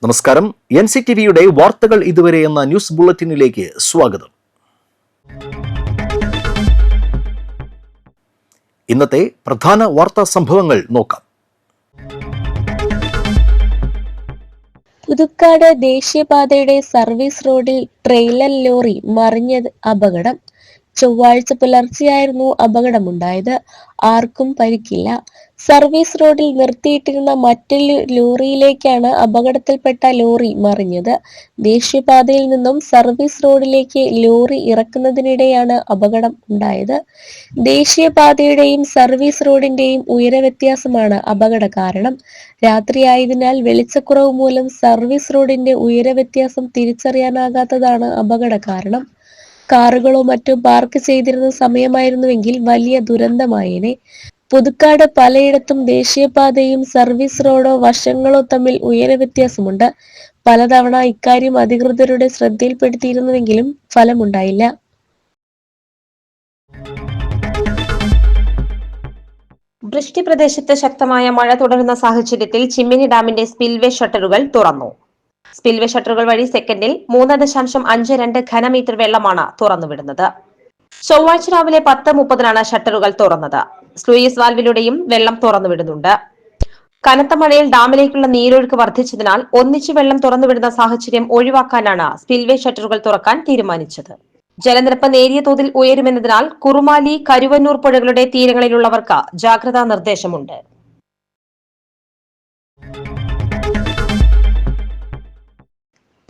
നമസ്കാരം. NCTVയുടെ വാർത്തകൾ ഇതുവരെ എന്ന ന്യൂസ് ബുള്ളറ്റിനിലേക്ക് സ്വാഗതം. ഇന്നത്തെ പ്രധാന വാർത്താ സംഭവങ്ങൾ നോക്കാം. പുതുക്കാട് ദേശീയപാതയുടെ സർവീസ് റോഡിൽ ട്രെയിലർ ലോറി മറിഞ്ഞത് അപകടം. ചൊവ്വാഴ്ച പുലർച്ചെയായിരുന്നു അപകടമുണ്ടായത്. ആർക്കും പരിക്കില്ല. സർവീസ് റോഡിൽ നിർത്തിയിട്ടിരുന്ന മറ്റൊരു ലോറിയിലേക്കാണ് അപകടത്തിൽപ്പെട്ട ലോറി മറിഞ്ഞത്. ദേശീയപാതയിൽ നിന്നും സർവീസ് റോഡിലേക്ക് ലോറി ഇറക്കുന്നതിനിടെയാണ് അപകടം ഉണ്ടായത്. ദേശീയപാതയുടെയും സർവീസ് റോഡിന്റെയും ഉയരവ്യത്യാസമാണ് അപകട കാരണം. രാത്രിയായതിനാൽ വെളിച്ചക്കുറവ് മൂലം സർവീസ് റോഡിന്റെ ഉയരവ്യത്യാസം തിരിച്ചറിയാനാകാത്തതാണ് അപകട കാരണം. കാറുകളോ മറ്റോ പാർക്ക് ചെയ്തിരുന്ന സമയമായിരുന്നുവെങ്കിൽ വലിയ ദുരന്തമായേനെ. പുതുക്കാട് പലയിടത്തും ദേശീയപാതയും സർവീസ് റോഡോ വശങ്ങളോ തമ്മിൽ ഉയരവ്യത്യാസമുണ്ട്. പലതവണ ഇക്കാര്യം അധികൃതരുടെ ശ്രദ്ധയിൽപ്പെടുത്തിയിരുന്നുവെങ്കിലും ഫലമുണ്ടായില്ല. വൃഷ്ടി പ്രദേശത്ത് ശക്തമായ മഴ തുടരുന്ന സാഹചര്യത്തിൽ ചിമ്മിനി ഡാമിന്റെ സ്പിൽവേ ഷട്ടറുകൾ തുറന്നു. സ്പിൽവേ ഷട്ടറുകൾ വഴി സെക്കൻഡിൽ 3.52 ഘനമീറ്റർ വെള്ളമാണ് തുറന്നുവിടുന്നത്. ചൊവ്വാഴ്ച രാവിലെ 10:30 ഷട്ടറുകൾ തുറന്നത്. സ്ലൂയിസ് വാൽവിലൂടെയും വെള്ളം തുറന്നുവിടുന്നുണ്ട്. കനത്ത മഴയിൽ ഡാമിലേക്കുള്ള നീരൊഴുക്ക് വർദ്ധിച്ചതിനാൽ ഒന്നിച്ച് വെള്ളം തുറന്നുവിടുന്ന സാഹചര്യം ഒഴിവാക്കാനാണ് സ്പിൽവേ ഷട്ടറുകൾ തുറക്കാൻ തീരുമാനിച്ചത്. ജലനിരപ്പ് നേരിയ തോതിൽ ഉയരുമെന്നതിനാൽ കുറുമാലി, കരുവന്നൂർ പുഴകളുടെ തീരങ്ങളിലുള്ളവർക്ക് ജാഗ്രതാ നിർദ്ദേശമുണ്ട്.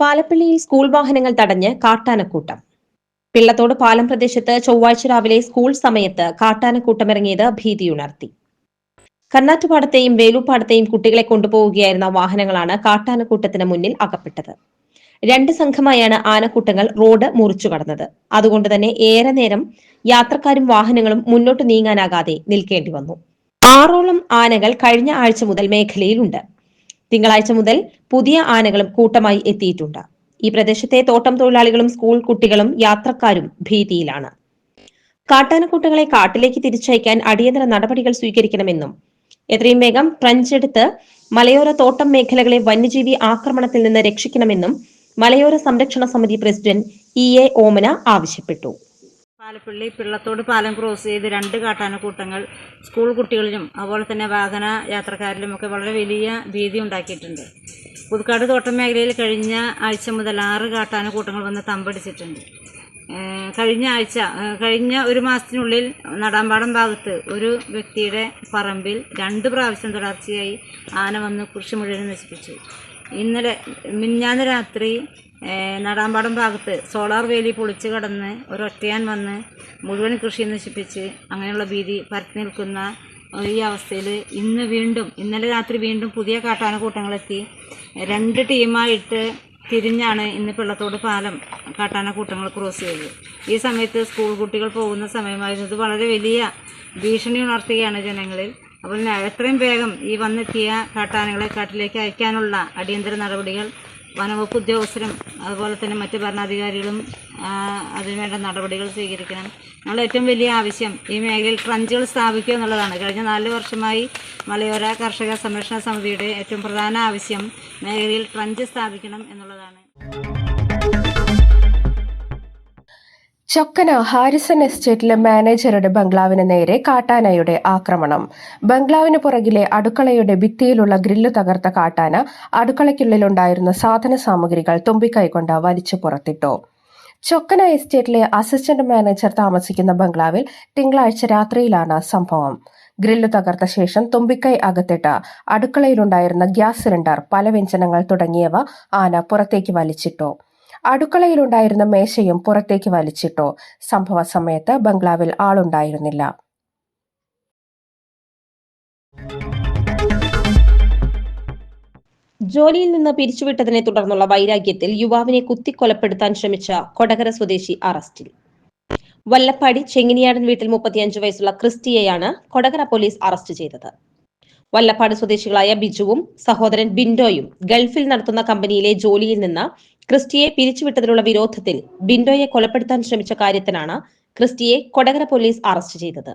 പാലപ്പള്ളിയിൽ സ്കൂൾ വാഹനങ്ങൾ തടഞ്ഞ് കാട്ടാനക്കൂട്ടം. പിള്ളത്തോട് പാലം പ്രദേശത്ത് ചൊവ്വാഴ്ച രാവിലെ സ്കൂൾ സമയത്ത് കാട്ടാനക്കൂട്ടമിറങ്ങിയത് ഭീതിയുണർത്തി. കണ്ണാറ്റുപാടത്തെയും വേലൂപ്പാടത്തെയും കുട്ടികളെ കൊണ്ടുപോവുകയായിരുന്ന വാഹനങ്ങളാണ് കാട്ടാനക്കൂട്ടത്തിന് മുന്നിൽ അകപ്പെട്ടത്. 2 സംഘമായാണ് ആനക്കൂട്ടങ്ങൾ റോഡ് മുറിച്ചു കടന്നത്. അതുകൊണ്ട് തന്നെ ഏറെ നേരം യാത്രക്കാരും വാഹനങ്ങളും മുന്നോട്ട് നീങ്ങാനാകാതെ നിൽക്കേണ്ടി വന്നു. 6ഓളം ആനകൾ കഴിഞ്ഞ ആഴ്ച മുതൽ മേഖലയിലുണ്ട്. തിങ്കളാഴ്ച മുതൽ പുതിയ ആനകളും കൂട്ടമായി എത്തിയിട്ടുണ്ട്. ഈ പ്രദേശത്തെ തോട്ടം തൊഴിലാളികളും സ്കൂൾ കുട്ടികളും യാത്രക്കാരും ഭീതിയിലാണ്. കാട്ടാനക്കൂട്ടങ്ങളെ കാട്ടിലേക്ക് തിരിച്ചയക്കാൻ അടിയന്തര നടപടികൾ സ്വീകരിക്കണമെന്നും എത്രയും വേഗം ട്രഞ്ചെടുത്ത് മലയോര തോട്ടം മേഖലകളെ വന്യജീവി ആക്രമണത്തിൽ നിന്ന് രക്ഷിക്കണമെന്നും മലയോര സംരക്ഷണ സമിതി പ്രസിഡന്റ് EA ഓമന ആവശ്യപ്പെട്ടു. പാലപ്പള്ളി പിള്ളത്തോട് പാലം ക്രോസ് ചെയ്ത് 2 കാട്ടാനക്കൂട്ടങ്ങൾ സ്കൂൾ കുട്ടികളിലും അതുപോലെ തന്നെ വാഹന യാത്രക്കാരിലുമൊക്കെ വളരെ വലിയ ഭീതി ഉണ്ടാക്കിയിട്ടുണ്ട്. പുതുക്കാട് തോട്ടം മേഖലയിൽ കഴിഞ്ഞ ആഴ്ച മുതൽ 6 കാട്ടാനക്കൂട്ടങ്ങൾ വന്ന് തമ്പടിച്ചിട്ടുണ്ട്. കഴിഞ്ഞ ഒരു മാസത്തിനുള്ളിൽ നടാമ്പാടം ഭാഗത്ത് ഒരു വ്യക്തിയുടെ പറമ്പിൽ 2 പ്രാവശ്യം തുടർച്ചയായി ആന വന്ന് കൃഷി മുഴുവൻ നശിപ്പിച്ചു. മിഞ്ഞാന്ന് രാത്രി നടാമ്പാടം ഭാഗത്ത് സോളാർ വേലി പൊളിച്ചു കടന്ന് ഒരൊറ്റയാൻ വന്ന് മുഴുവൻ കൃഷി നശിപ്പിച്ച് അങ്ങനെയുള്ള ഭീതി പരത്തി നിൽക്കുന്ന ഈ അവസ്ഥയിൽ ഇന്നലെ രാത്രി വീണ്ടും പുതിയ കാട്ടാനക്കൂട്ടങ്ങളെത്തി 2 ടീമായിട്ട് തിരിഞ്ഞാണ് ഇന്ന് പിള്ളത്തോട് പാലം കാട്ടാനക്കൂട്ടങ്ങൾ ക്രോസ് ചെയ്തത്. ഈ സമയത്ത് സ്കൂൾ കുട്ടികൾ പോകുന്ന സമയമായിരുന്നു. ഇത് വളരെ വലിയ ഭീഷണി ഉണർത്തുകയാണ് ജനങ്ങളിൽ. അപ്പോൾ എത്രയും വേഗം ഈ വന്നെത്തിയ കാട്ടാനകളെ കാട്ടിലേക്ക് അയക്കാനുള്ള അടിയന്തര നടപടികൾ വനവകുപ്പ് ഉദ്യോഗസ്ഥരും അതുപോലെ തന്നെ മറ്റ് ഭരണാധികാരികളും അതിനുവേണ്ട നടപടികൾ സ്വീകരിക്കണം. ഞങ്ങളുടെ ഏറ്റവും വലിയ ആവശ്യം ഈ മേഖലയിൽ ട്രഞ്ചുകൾ സ്ഥാപിക്കുക എന്നുള്ളതാണ്. കഴിഞ്ഞ 4 വർഷമായി മലയോര കർഷക സംരക്ഷണ സമിതിയുടെ ഏറ്റവും പ്രധാന ആവശ്യം മേഖലയിൽ ട്രഞ്ച് സ്ഥാപിക്കണം എന്നുള്ളതാണ്. ചൊക്കന ഹാരിസൺ എസ്റ്റേറ്റിലെ മാനേജറുടെ ബംഗ്ലാവിന് നേരെ കാട്ടാനയുടെ ആക്രമണം. ബംഗ്ലാവിന് പുറകിലെ അടുക്കളയുടെ ഭിത്തിയിലുള്ള ഗ്രില്ല് തകർത്ത കാട്ടാന അടുക്കളയ്ക്കുള്ളിലുണ്ടായിരുന്ന സാധന സാമഗ്രികൾ തുമ്പിക്കൈകൊണ്ട് വലിച്ചു പുറത്തിട്ടു. ചൊക്കന എസ്റ്റേറ്റിലെ അസിസ്റ്റന്റ് മാനേജർ താമസിക്കുന്ന ബംഗ്ലാവിൽ തിങ്കളാഴ്ച രാത്രിയിലാണ് സംഭവം. ഗ്രില്ല് തകർത്ത ശേഷം തുമ്പിക്കൈ അകത്തിട്ട് അടുക്കളയിലുണ്ടായിരുന്ന ഗ്യാസ് സിലിണ്ടർ, പലവ്യഞ്ജനങ്ങൾ തുടങ്ങിയവ ആന പുറത്തേക്ക് വലിച്ചിട്ടു. അടുക്കളയിലുണ്ടായിരുന്ന മേശയും പുറത്തേക്ക് വലിച്ചിട്ടു. സംഭവ സമയത്ത് ബംഗ്ലാവിൽ ആളുണ്ടായിരുന്നില്ല. ജോലിയിൽ നിന്ന് പിരിച്ചുവിട്ടതിനെ തുടർന്നുള്ള വൈരാഗ്യത്തിൽ യുവാവിനെ കുത്തിക്കൊലപ്പെടുത്താൻ ശ്രമിച്ച കൊടകര സ്വദേശി അറസ്റ്റിൽ. വല്ലപ്പാടി ചെങ്ങിനിയാടൻ വീട്ടിൽ 35 വയസ്സുള്ള ക്രിസ്റ്റിയെയാണ് കൊടകര പോലീസ് അറസ്റ്റ് ചെയ്തത്. വല്ലപ്പാട് സ്വദേശികളായ ബിജുവും സഹോദരൻ ബിൻഡോയും ഗൾഫിൽ നടത്തുന്ന കമ്പനിയിലെ ജോലിയിൽ നിന്ന് ക്രിസ്റ്റിയെ പിരിച്ചുവിട്ടതിലുള്ള വിരോധത്തിൽ ബിൻഡോയെ കൊലപ്പെടുത്താൻ ശ്രമിച്ച കാര്യത്തിനാണ് ക്രിസ്റ്റിയെ കൊടകര പോലീസ് അറസ്റ്റ് ചെയ്തത്.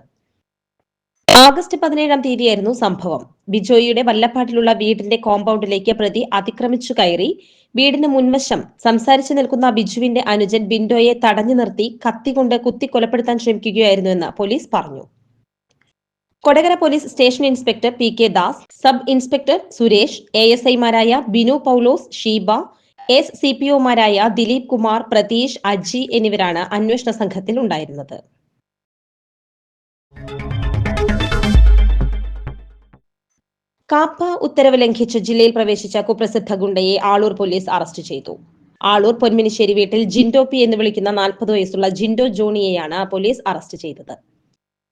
ആഗസ്റ്റ് 17-ാം തീയതിയായിരുന്നു സംഭവം. ബിജോയിയുടെ വല്ലപ്പാട്ടിലുള്ള വീടിന്റെ കോമ്പൗണ്ടിലേക്ക് പ്രതി അതിക്രമിച്ചു കയറി വീടിന് മുൻവശം സംസാരിച്ചു നിൽക്കുന്ന ബിജുവിന്റെ അനുജൻ ബിൻഡോയെ തടഞ്ഞു നിർത്തി കത്തികൊണ്ട് കുത്തി കൊലപ്പെടുത്താൻ ശ്രമിക്കുകയായിരുന്നുവെന്ന് പോലീസ് പറഞ്ഞു. Kodakara police station inspector P K. Das, sub inspector Suresh, ASI-മാരായ ബിനു പൌലോസ്, ഷീബ, SCPO-മാരായ ദിലീപ് കുമാർ, പ്രതീഷ്, അജി എന്നിവരാണ് അന്വേഷണ സംഘത്തിൽ ഉണ്ടായിരുന്നത്. കാപ്പ ഉത്തരവ് ലംഘിച്ച് ജില്ലയിൽ പ്രവേശിച്ച കുപ്രസിദ്ധ ഗുണ്ടയെ ആളൂർ പോലീസ് അറസ്റ്റ് ചെയ്തു. ആളൂർ പൊന്മിനിശ്ശേരി വീട്ടിൽ ജിൻഡോ പി എന്ന് വിളിക്കുന്ന 40 വയസ്സുള്ള ജിൻഡോ ജോണിയെയാണ് പോലീസ് അറസ്റ്റ് ചെയ്തത്.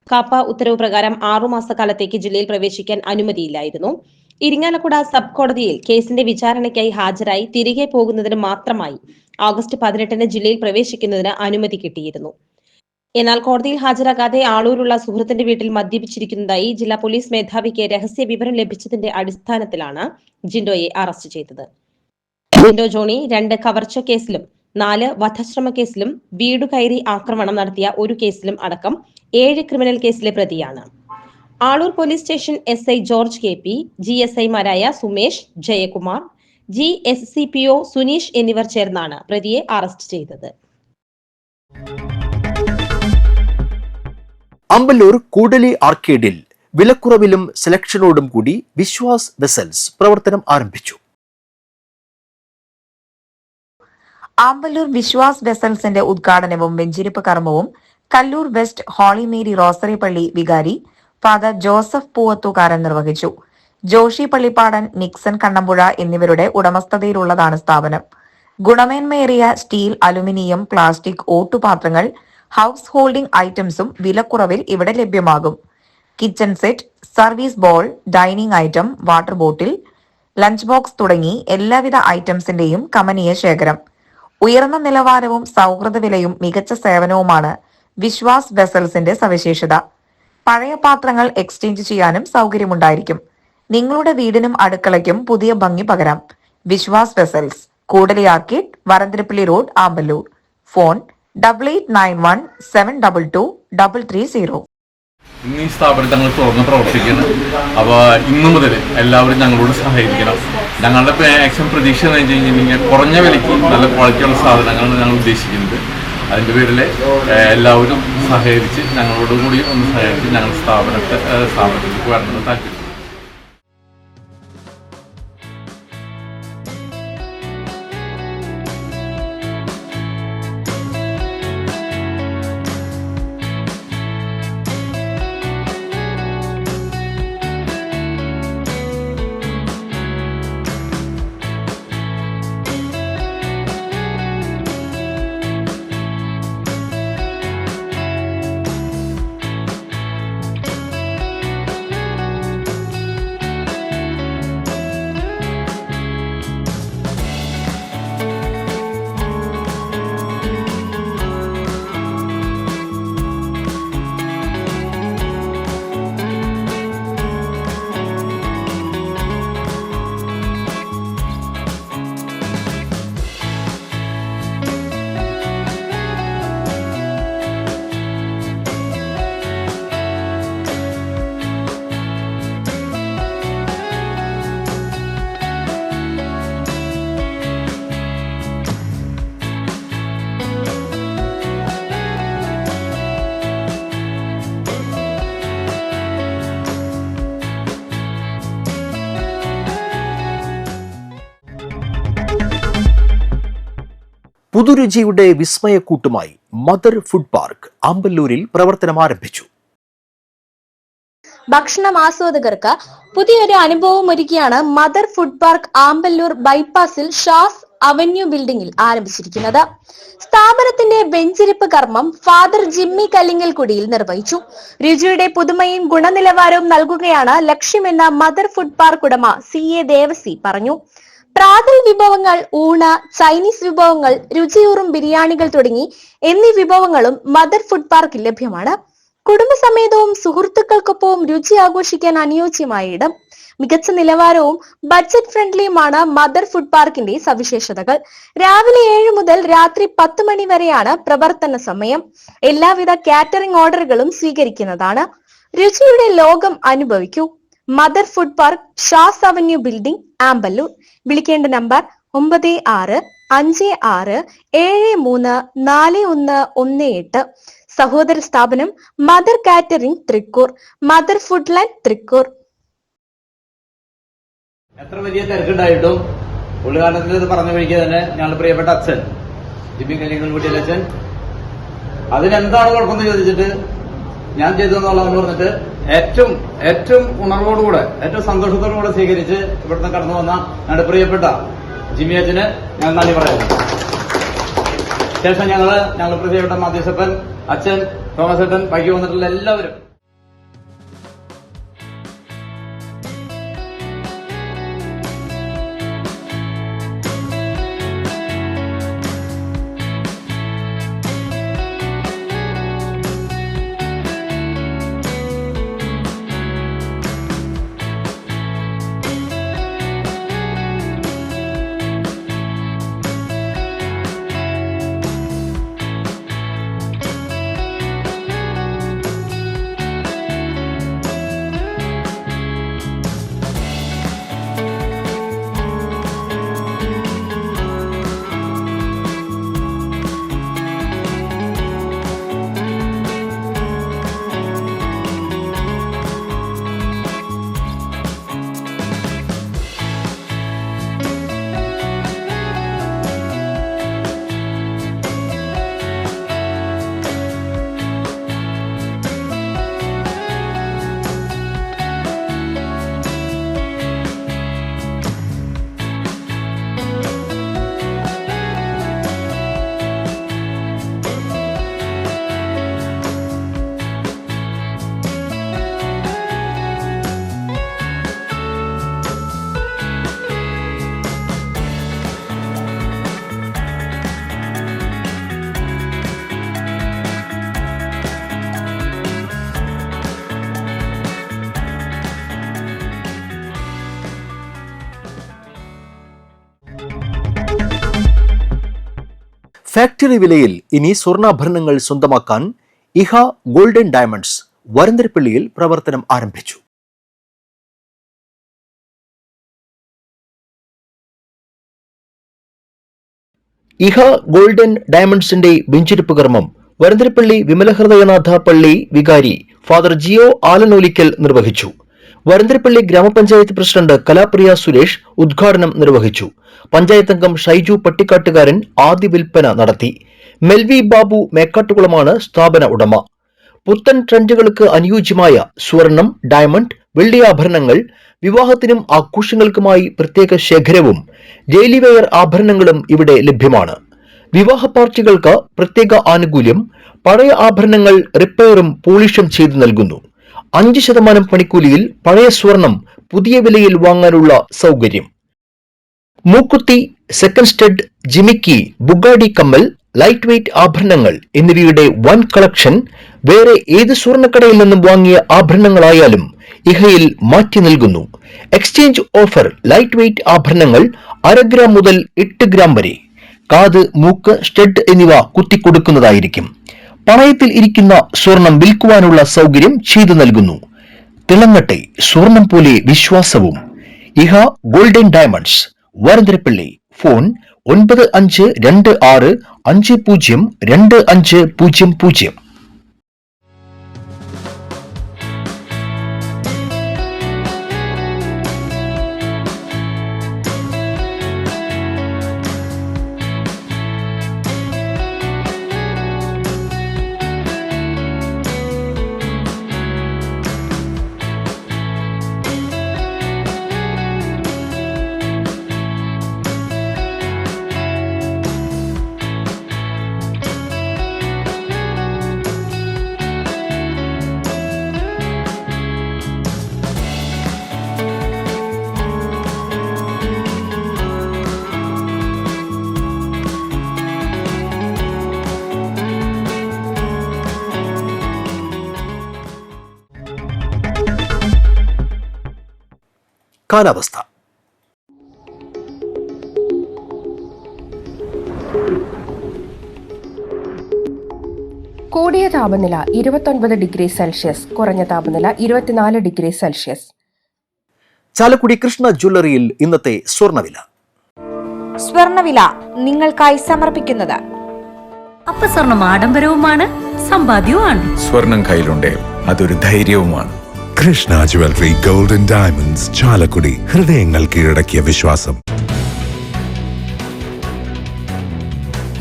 കാപ്പ ഉത്തരവ് പ്രകാരം 6 മാസക്കാലത്തേക്ക് ജില്ലയിൽ പ്രവേശിക്കാൻ അനുമതിയില്ലായിരുന്നു. ഇരിങ്ങാലക്കുട സബ് കോടതിയിൽ കേസിന്റെ വിചാരണയ്ക്കായി ഹാജരായി തിരികെ പോകുന്നതിന് മാത്രമായി ആഗസ്റ്റ് 18-ന് ജില്ലയിൽ പ്രവേശിക്കുന്നതിന് അനുമതി കിട്ടിയിരുന്നു. എന്നാൽ കോടതിയിൽ ഹാജരാകാതെ ആളൂരുള്ള സുഹൃത്തിന്റെ വീട്ടിൽ മദ്യപിച്ചിരിക്കുന്നതായി ജില്ലാ പോലീസ് മേധാവിക്ക് രഹസ്യ വിവരം ലഭിച്ചതിന്റെ അടിസ്ഥാനത്തിലാണ് ജിൻഡോയെ അറസ്റ്റ് ചെയ്തത്. ജിൻഡോ ജോണി 2 കവർച്ച കേസിലും 4 വധശ്രമ കേസിലും വീടു കയറി ആക്രമണം നടത്തിയ ഒരു കേസിലും അടക്കം 7 ക്രിമിനൽ കേസിലെ പ്രതിയാണ്. Aloor police station SI George KP, GSI-മാരായ സുമേഷ്, ജയകുമാർ, GSCPO സുനീഷ് എന്നിവർ ചേർന്നാണ് പ്രതിയെ അറസ്റ്റ് ചെയ്തത്. അമ്പലൂർ കൂടലി ആർക്കേഡിൽ വിലക്കുറവിലും സെലക്ഷനോടും കൂടി വിശ്വാസ് വെസൽസ് പ്രവർത്തനം ആരംഭിച്ചു. ആമ്പല്ലൂർ വിശ്വാസ് വെസൽസിന്റെ ഉദ്ഘാടനവും വെഞ്ചിരിപ്പ് കർമ്മവും Kallur west holy Mary rosary പള്ളി വികാരി ഫാദർ ജോസഫ് പൂവത്തുകാരൻ നിർവഹിച്ചു. ജോഷി പള്ളിപ്പാടൻ, നിക്സൺ കണ്ണമ്പുഴ എന്നിവരുടെ ഉടമസ്ഥതയിലുള്ളതാണ് സ്ഥാപനം. ഗുണമേന്മയേറിയ സ്റ്റീൽ, അലുമിനിയം, പ്ലാസ്റ്റിക്, ഓട്ടുപാത്രങ്ങൾ, ഹൌസ് ഹോൾഡിംഗ് ഐറ്റംസും വിലക്കുറവിൽ ഇവിടെ ലഭ്യമാകും. Kitchen set, service bowl, dining item, water bottle, lunch box തുടങ്ങി എല്ലാവിധ ഐറ്റംസിന്റെയും കമനീയ ശേഖരം. ഉയർന്ന നിലവാരവും സൗഹൃദ വിലയും മികച്ച സേവനവുമാണ് വിശ്വാസ് വെസൽസിന്റെ സവിശേഷത. പഴയ പാത്രങ്ങൾ എക്സ്ചേഞ്ച് ചെയ്യാനും സൗകര്യമുണ്ടായിരിക്കും. നിങ്ങളുടെ വീടിനും അടുക്കളയ്ക്കും പുതിയ ഭംഗി പകരാം. Viswas vessels, Koodali arcade, Varantharappilly road, Amballur. Phone 8891722330. ഇന്ന് ഈ സ്ഥാപനത്തിൽ ഞങ്ങൾ തുറന്ന് പ്രവർത്തിക്കുന്നു. അപ്പോൾ ഇന്നു മുതൽ എല്ലാവരും ഞങ്ങളോട് സഹകരിക്കണം. ഞങ്ങളുടെ മാക്സിമം പ്രതീക്ഷ എന്ന് വെച്ച് കഴിഞ്ഞിട്ടുണ്ടെങ്കിൽ കുറഞ്ഞ വിലയ്ക്ക് നല്ല ക്വാളിറ്റിയുള്ള സാധനങ്ങളാണ് ഞങ്ങൾ ഉദ്ദേശിക്കുന്നത്. അതിൻ്റെ പേരിൽ എല്ലാവരും സഹകരിച്ച് ഞങ്ങളോടും കൂടി ഒന്ന് സഹകരിച്ച് ഞങ്ങൾ സ്ഥാപനത്തിലേക്ക് വരണമെന്ന് താല്പര്യം. പുതുരുചിയുടെ വിസ്മയക്കൂട്ടുമായി മദർ ഫുഡ് പാർക്ക് ആമ്പല്ലൂരിൽ പ്രവർത്തനം ആരംഭിച്ചു. ഭക്ഷണം ആസ്വാദകർക്ക് പുതിയൊരു അനുഭവം ഒരുക്കിയാണ് മദർ ഫുഡ് പാർക്ക് ആമ്പല്ലൂർ ബൈപ്പാസിൽ ഷാസ് അവന്യൂ ബിൽഡിംഗിൽ ആരംഭിച്ചിരിക്കുന്നത്. സ്ഥാപനത്തിന്റെ വെഞ്ചിരിപ്പ് കർമ്മം ഫാദർ ജിമ്മി കല്ലിങ്ങൽക്കുടിയിൽ നിർവഹിച്ചു. രുചിയുടെ പുതുമയും ഗുണനിലവാരവും നൽകുകയാണ് ലക്ഷ്യമെന്ന് മദർ ഫുഡ് പാർക്ക് ഉടമ CA ദേവസി പറഞ്ഞു. പ്രാതൽ വിഭവങ്ങൾ, ഊണ്, ചൈനീസ് വിഭവങ്ങൾ, രുചിയൂറും ബിരിയാണികൾ തുടങ്ങി എന്നീ വിഭവങ്ങളും മദർ ഫുഡ് പാർക്കിൽ ലഭ്യമാണ്. കുടുംബസമേതവും സുഹൃത്തുക്കൾക്കൊപ്പവും രുചി ആഘോഷിക്കാൻ അനുയോജ്യമായ ഇടം. മികച്ച നിലവാരവും ബഡ്ജറ്റ് ഫ്രണ്ട്ലിയുമാണ് മദർ ഫുഡ് പാർക്കിന്റെ സവിശേഷതകൾ. രാവിലെ 7 മുതൽ രാത്രി 10 മണി വരെയാണ് പ്രവർത്തന സമയം. എല്ലാവിധ കാറ്ററിംഗ് ഓർഡറുകളും സ്വീകരിക്കുന്നതാണ്. രുചിയുടെ ലോകം അനുഭവിക്കൂ. Mother food park, Shaz avenue building, Amballur. വിളിക്കേണ്ട നമ്പർ 9656734118. സഹോദര സ്ഥാപനം mother catering Thrikkur, mother food land Thrikkur. എത്ര വലിയ തിരക്കുണ്ടായിട്ടും ഉദ്ഘാടനത്തിൽ ഇത് പറഞ്ഞു വഴിക്കുക തന്നെ ഞങ്ങളുടെ പ്രിയപ്പെട്ട അച്ഛൻ ജിമ്മി കല്ലിങ്ങൽകുട്ടിയിലെ അച്ഛൻ അതിനെന്താണ് കുഴപ്പമെന്ന് ചോദിച്ചിട്ട് ഞാൻ ചെയ്തതെന്നുള്ളതെന്ന് പറഞ്ഞിട്ട് ഏറ്റവും ഉണർവോടുകൂടെ ഏറ്റവും സന്തോഷത്തോടുകൂടെ സ്വീകരിച്ച് ഇവിടുന്ന് കടന്നു വന്ന ഞങ്ങളുടെ പ്രിയപ്പെട്ട ജിമ്മി അച്ഛന് ഞാൻ നന്ദി പറയുന്നു. ശേഷം ഞങ്ങളുടെ പ്രിയപ്പെട്ട മാധ്യസപ്പൻ, അച്ഛൻ, തോമസ് ഏട്ടൻ, ബാക്കി വന്നിട്ടുള്ള എല്ലാവരും. ഫാക്ടറി വിലയിൽ ഇനി സ്വർണ്ണാഭരണങ്ങൾ സ്വന്തമാക്കാൻ ഇഹ ഗോൾഡൻ ഡയമണ്ട്സ് വരന്തരപ്പള്ളിയിൽ പ്രവർത്തനം ആരംഭിച്ചു. ഇഹ ഗോൾഡൻ ഡയമണ്ട്സിന്റെ വെഞ്ചിരിപ്പ് കർമ്മം വരന്തരപ്പള്ളി വിമലഹൃദയനാഥ പള്ളി വികാരി ഫാദർ ജിയോ ആലനോലിക്കൽ നിർവഹിച്ചു. വരന്തരപ്പള്ളി ഗ്രാമപഞ്ചായത്ത് പ്രസിഡന്റ് കലാപ്രിയ സുരേഷ് ഉദ്ഘാടനം നിർവഹിച്ചു. പഞ്ചായത്ത് അംഗം ഷൈജു പട്ടിക്കാട്ടുകാരൻ ആദ്യ വിൽപ്പന നടത്തി. മെൽവി ബാബു മേക്കാട്ടുകുളമാണ് സ്ഥാപന ഉടമ. പുത്തൻ ട്രെൻഡുകൾക്ക് അനുയോജ്യമായ സ്വർണം, ഡയമണ്ട്, വെള്ളിയാഭരണങ്ങൾ, വിവാഹത്തിനും ആഘോഷങ്ങൾക്കുമായി പ്രത്യേക ശേഖരവും ഡെയിലി വെയർ ആഭരണങ്ങളും ഇവിടെ ലഭ്യമാണ്. വിവാഹ പാർട്ടികൾക്ക് പ്രത്യേക ആനുകൂല്യം, പഴയ ആഭരണങ്ങൾ റിപ്പയറും പോളിഷും ചെയ്തു നൽകുന്നു. 5% പണിക്കൂലിയിൽ പഴയ സ്വർണം പുതിയ വിലയിൽ വാങ്ങാനുള്ള സൗകര്യം. മൂക്കുത്തി, സെക്കൻഡ് സ്റ്റഡ്, ജിമിക്കി, ബുഗാഡി കമ്മൽ, ലൈറ്റ് വെയ്റ്റ് ആഭരണങ്ങൾ എന്നിവയുടെ വൻ കളക്ഷൻ വേറെ ഏത് സ്വർണ്ണക്കടയിൽ നിന്നും വാങ്ങിയ ആഭരണങ്ങളായാലും ഇഹയിൽ മാറ്റി നൽകുന്നു. എക്സ്ചേഞ്ച് ഓഫർ ലൈറ്റ് വെയ്റ്റ് ആഭരണങ്ങൾ 1/2 ഗ്രാം മുതൽ 8 ഗ്രാം വരെ. കാത്, മൂക്ക്, സ്റ്റഡ് എന്നിവ കുത്തിക്കൊടുക്കുന്നതായിരിക്കും. പണയത്തിൽ ഇരിക്കുന്ന സ്വർണം വിൽക്കുവാനുള്ള സൗകര്യം ചെയ്തു നൽകുന്നു. തിളങ്ങട്ടെ സ്വർണം പോലെ വിശ്വാസവും. ഇഹ ഗോൾഡൻ ഡയമണ്ട്സ്, വരന്തരപ്പള്ളി. ഫോൺ 9526502500. കാലാവസ്ഥ. കൂടിയ കൂടിയ താപനില 29 ഡിഗ്രി സെൽഷ്യസ്, കുറഞ്ഞ താപനില 24 ഡിഗ്രി സെൽഷ്യസ്. ചാലക്കുടി കൃഷ്ണ ജ്വല്ലറിയിൽ ഇന്നത്തെ സ്വർണ്ണവില. സ്വർണ്ണവില നിങ്ങൾക്കായി സമർപ്പിക്കുന്നത് അപ്പസ്വർണം ആഡംബരവുമാണ്, സമ്പാദ്യവുമാണ്. സ്വർണം കയ്യിലുണ്ടേ അതൊരു ധൈര്യവുമാണ്. Krishna jewellery golden diamonds, Chalakudy. ഹൃദയങ്ങൾ കീഴടക്കിയ വിശ്വാസം.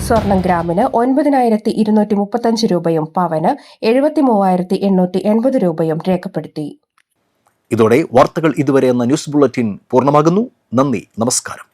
സ്വർണം ഗ്രാമിന് 9,235 രൂപയും പവന് 73,880 രൂപയും രേഖപ്പെടുത്തി. ഇതോടെ വാർത്തകൾ ഇതുവരെ എന്ന ന്യൂസ് ബുള്ളറ്റിൻ പൂർണ്ണമാകുന്നു. നന്ദി, നമസ്കാരം.